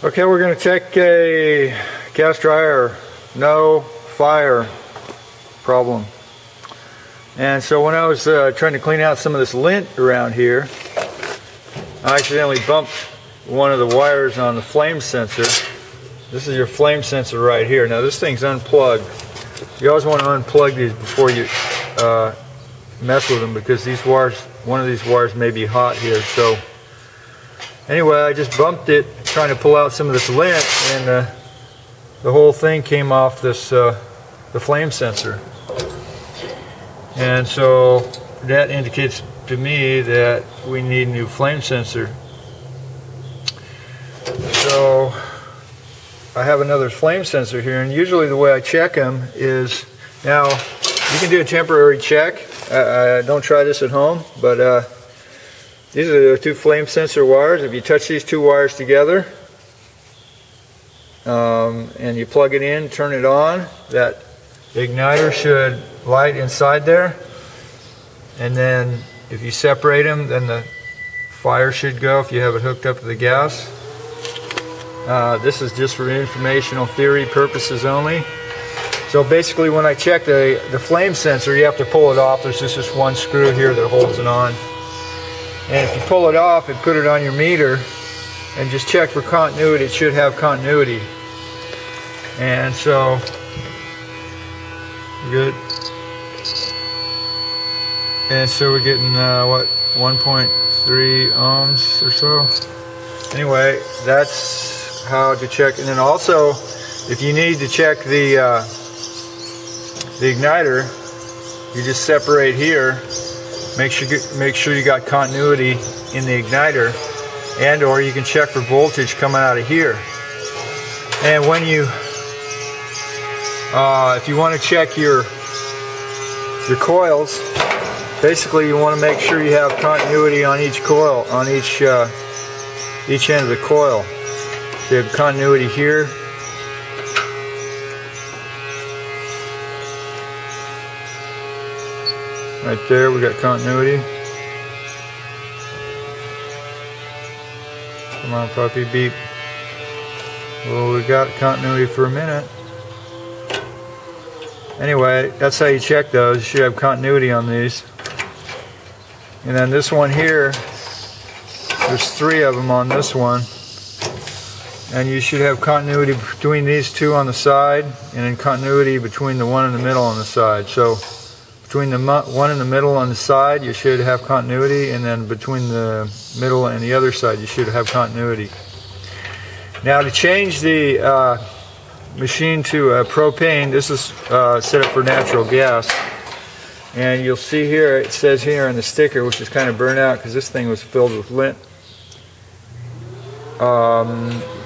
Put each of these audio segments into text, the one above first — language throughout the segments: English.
Okay, we're going to check a gas dryer no fire problem. And so when I was trying to clean out some of this lint around here, I accidentally bumped one of the wires on the flame sensor. This is your flame sensor right here. Now this thing's unplugged. You always want to unplug these before you mess with them, because these wires, one of these wires may be hot here. So anyway, I just bumped it trying to pull out some of this lint, and the whole thing came off this the flame sensor. And so that indicates to me that we need a new flame sensor. So I have another flame sensor here, and usually the way I check them is, now you can do a temporary check. Don't try this at home, but these are the two flame sensor wires. If you touch these two wires together and you plug it in, turn it on, that igniter should light inside there. And then if you separate them, then the fire should go if you have it hooked up to the gas. This is just for informational theory purposes only. So basically when I check the flame sensor, you have to pull it off. There's just this one screw here that holds it on. And if you pull it off and put it on your meter and just check for continuity, it should have continuity. And so, good. And so we're getting, what, 1.3 ohms or so. Anyway, that's how to check. And then also, if you need to check the igniter, you just separate here. Make sure you got continuity in the igniter, and or you can check for voltage coming out of here. And when you, if you want to check your coils, basically you want to make sure you have continuity on each coil, on each end of the coil. So you have continuity here. Right there, we got continuity. Come on, puppy, beep. Well, we got continuity for a minute. Anyway, that's how you check those. You should have continuity on these. And then this one here, there's 3 of them on this one. And you should have continuity between these 2 on the side, and then continuity between the one in the middle on the side. So between the one in the middle on the side, you should have continuity, and then between the middle and the other side, you should have continuity. Now to change the machine to propane, this is set up for natural gas. And you'll see here, it says here on the sticker, which is kind of burnt out because this thing was filled with lint.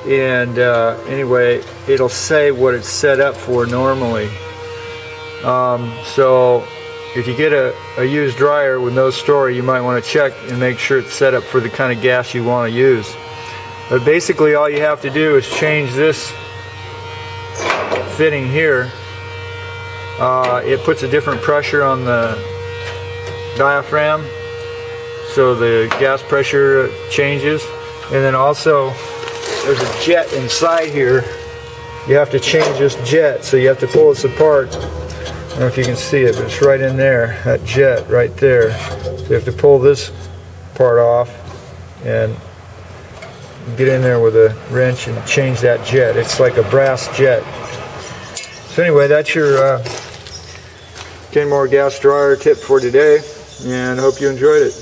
Anyway, it'll say what it's set up for normally. So if you get a used dryer with no story, you might want to check and make sure it's set up for the kind of gas you want to use. But basically all you have to do is change this fitting here. It puts a different pressure on the diaphragm, so the gas pressure changes. And then also there's a jet inside here. You have to change this jet, so you have to pull this apart. I don't know if you can see it, but it's right in there, that jet right there. So you have to pull this part off and get in there with a wrench and change that jet. It's like a brass jet. So anyway, that's your Kenmore gas dryer tip for today, and I hope you enjoyed it.